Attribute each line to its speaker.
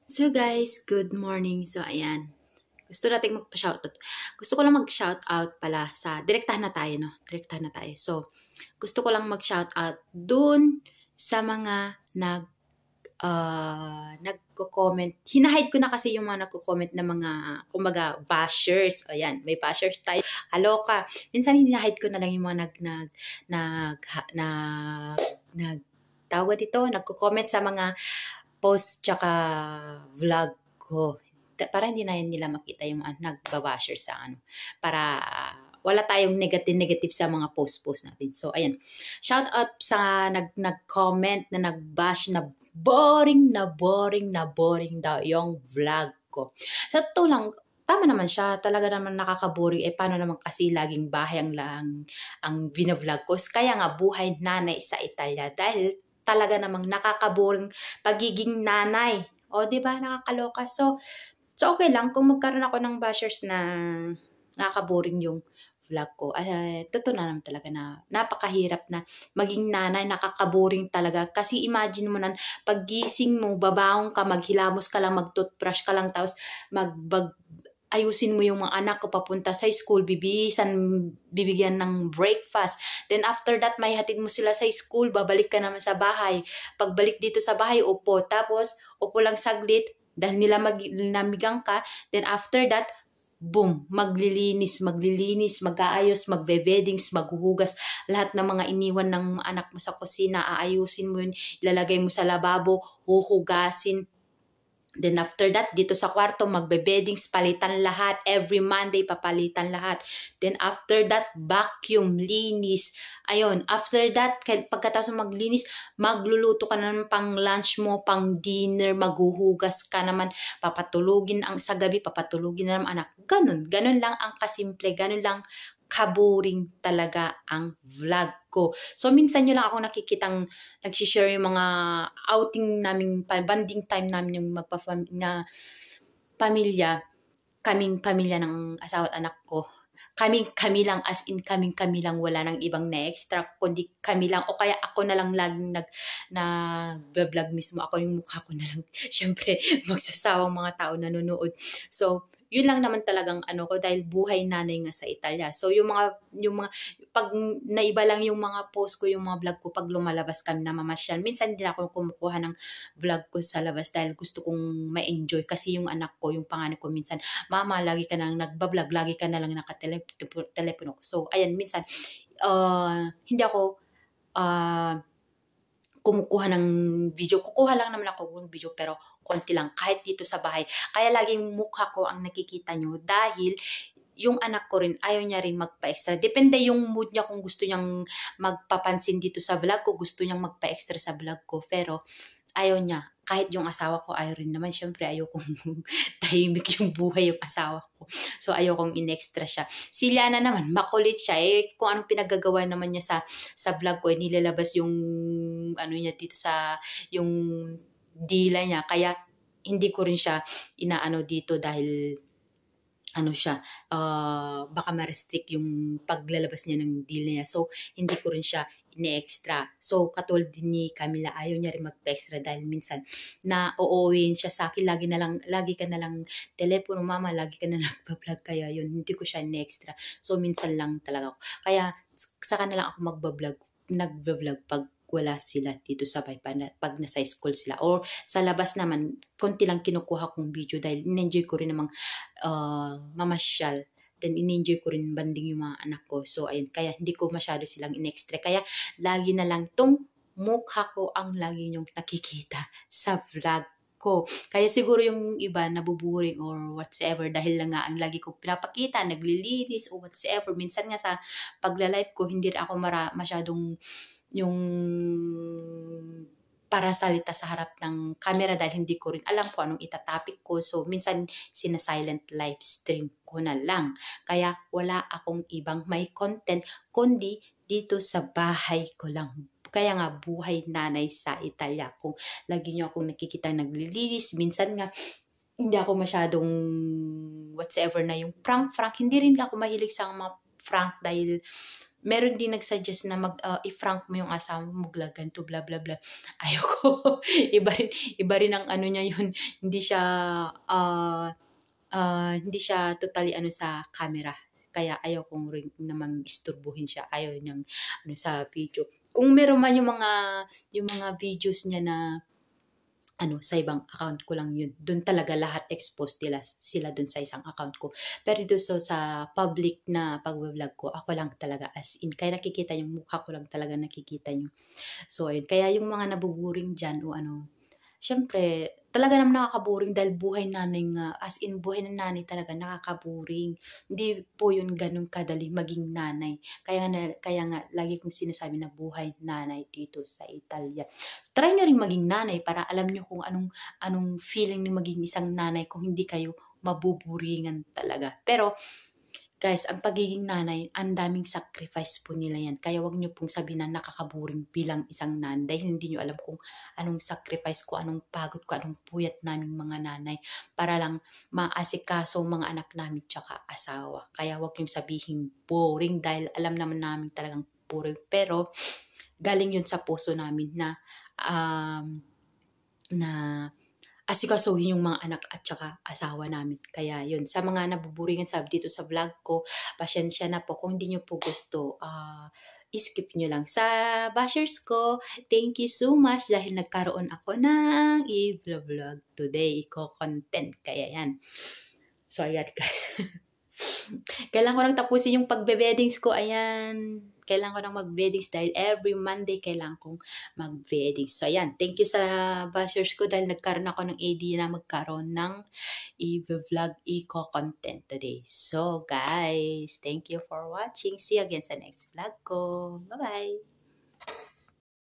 Speaker 1: So guys, good morning. So ayan, gusto nating magpa-shoutout. Gusto ko lang mag-shoutout pala sa, direktahan na tayo, no? Direktahan na tayo. So, gusto ko lang mag-shoutout dun sa mga nagko-comment. Hinahide ko na kasi yung mga nagko-comment na mga, kumbaga, bashers. O yan, may bashers tayo. Kaloka. Minsan hinahide ko na lang yung mga tawag dito, nagko-comment sa mga post tsaka vlog ko. Para hindi na nila makita yung nagbabasher sa para wala tayong negative sa mga post natin. So, ayan. Shout out sa nag-comment na nag-bash na boring daw yung vlog ko. Sa totoo lang, tama naman siya. Talaga naman nakakaboring. Paano naman kasi laging bahay ang binavlog ko. Kaya nga, buhay nanay sa Italia. Dahil talaga namang nakakaboring pagiging nanay. O, di ba? Nakakaloka. So, okay lang kung magkaroon ako ng bashers na nakaka-boring yung vlog ko. Totoo na naman talaga na napakahirap na maging nanay, nakaka-boring talaga. Kasi imagine mo na, paggising mo, babaong ka, maghilamos ka lang, mag-toothbrush ka lang, tapos ayusin mo yung mga anak ko papunta sa school, bibigyan ng breakfast. Then after that, may hatid mo sila sa school, babalik ka naman sa bahay. Pagbalik dito sa bahay, upo. Tapos, upo lang saglit, dahil namigang ka. Then after that, boom, maglilinis, mag-aayos, magbe-beddings, maghuhugas, lahat ng mga iniwan ng anak mo sa kusina, aayusin mo yun, ilalagay mo sa lababo, huhugasin. Then after that, dito sa kwarto, magbe-beddings, palitan lahat. Every Monday, papalitan lahat. Then after that, vacuum, linis. Ayun, after that, pagkatapos maglinis, magluluto ka naman pang lunch mo, pang dinner, maghuhugas ka naman, papatulugin sa gabi, papatulugin na naman anak. Ganun lang ang kasimple, ganun lang kaboring talaga ang vlog ko. So, minsan nyo lang ako nakikitang nagsishare yung mga outing namin, banding time namin yung pamilya, kaming pamilya ng asawa at anak ko. Kami lang, as in kami lang, wala nang ibang na-extra, kundi kami lang, o kaya ako na lang laging nag-vlog mismo, ako yung mukha ko na lang, syempre, magsasawang mga tao nanonood. So, yun lang naman talagang ko, dahil buhay nanay nga sa Italia. So, yung mga, pag naiba lang yung mga post ko, yung mga vlog ko, pag lumalabas kami na mamasyal, minsan din ako kumukuha ng vlog ko sa labas dahil gusto kong ma-enjoy, kasi yung anak ko, yung panganay ko minsan, mama, lagi ka nang nagbablog, lagi ka na lang nakatelepono ko. So, ayan, minsan, hindi ako kumukuha ng video. Kukuha lang naman ako ng video, pero konti lang, kahit dito sa bahay. Kaya laging mukha ko ang nakikita nyo dahil yung anak ko rin, ayaw niya rin magpa-extra. Depende yung mood niya kung gusto niyang magpapansin dito sa vlog ko, gusto niyang magpa-extra sa vlog ko. Pero ayaw niya. Kahit yung asawa ko, ayaw rin naman. Siyempre, ayaw kong tahimik yung buhay yung asawa ko. So, ayaw kong in-extra siya. Si Liana naman, makulit siya. Kung anong pinagagawa naman niya sa vlog ko, nilalabas yung niya dito sa yung dila niya. Kaya, hindi ko rin siya inaano dito dahil siya, baka ma-restrict yung paglalabas niya ng deal niya. So, hindi ko rin siya ini-extra. So, katulad din ni Camila, ayaw niya rin mag-extra dahil minsan na-uuwiin siya sa akin. Lagi ka na lang telepono, mama, lagi ka na lang nagpa-vlog. Kaya yun, hindi ko siya ini-extra. So, minsan lang talaga ako. Kaya, saka na lang ako nagba-vlog pag wala sila dito sa bahay, pag nasa school sila. Or sa labas naman, konti lang kinukuha kong video dahil in-enjoy ko rin namang mamasyal. Then in-enjoy ko rin banding yung mga anak ko. So ayun, kaya hindi ko masyado silang in-extra. Kaya lagi na lang tong mukha ko ang lagi nyong nakikita sa vlog ko. Kaya siguro yung iba nabuburing or whatsoever dahil lang nga ang lagi ko pinapakita, naglilinis or whatsoever. Minsan nga sa pagla-live ko, hindi rin ako masyadong yung para salita sa harap ng camera dahil hindi ko rin alam kung anong itatopic ko. So, minsan sina-silent live stream ko na lang. Kaya wala akong ibang may content kundi dito sa bahay ko lang. Kaya nga, buhay nanay sa Italia. Kung lagi nyo akong nakikita naglilinis, minsan nga, hindi ako masyadong whatsoever na yung prank. Hindi rin ako mahilig sa mga prank dahil meron din nagsuggest na i-prank mo yung asawa mo, ganito, bla bla bla. Ayoko. Iba rin ang ano niya yun. Hindi siya, hindi siya totally ano sa camera. Kaya ayaw kong rin naman isturbuhin siya. Ayaw niyang ano sa video. Kung meron man yung mga videos niya na ano, sa ibang account ko lang yun. Doon talaga lahat exposed sila doon sa isang account ko. Pero doon sa public na pag-vlog ko, ako lang talaga as in. Kaya nakikita yung mukha ko lang talaga nakikita nyo. So, ayun. Kaya yung mga nabuburing dyan o ano, syempre, talaga naman nakakaburing dahil buhay nanay nga. As in, buhay ng nanay talaga nakakaburing. Hindi po yun ganun kadali maging nanay. Kaya nga, lagi kong sinasabi na buhay nanay dito sa Italia. So, try nyo rin maging nanay para alam nyo kung anong feeling ni maging isang nanay kung hindi kayo mabuburingan talaga. Pero, guys, ang pagiging nanay, ang daming sacrifice po nila yan. Kaya wag nyo pong sabihin na nakakaburing bilang isang nanay dahil hindi nyo alam kung anong sacrifice ko, anong pagod ko, anong puyat naming mga nanay para lang maasikaso mga anak namin tsaka asawa. Kaya wag nyo sabihin boring dahil alam naman namin talagang boring. Pero galing yun sa puso namin na asikasuhin yung mga anak at saka asawa namin. Kaya yun, sa mga nabuburingan dito sa vlog ko, pasensya na po. Kung hindi nyo po gusto, skip nyo lang. Sa bashers ko, thank you so much dahil nagkaroon ako ng i-vlog today. Content. Kaya yan. So, ayan guys. Kailangan ko nang tapusin yung pagbe-weddings ko. Ayan. Kailangan ko nang mag-weddings dahil every Monday kailangan kong mag-weddings. So, ayan. Thank you sa bashers ko dahil nagkaroon ako ng idea na magkaroon ng i-vlog content today. So, guys, thank you for watching. See you again sa next vlog ko. Bye-bye!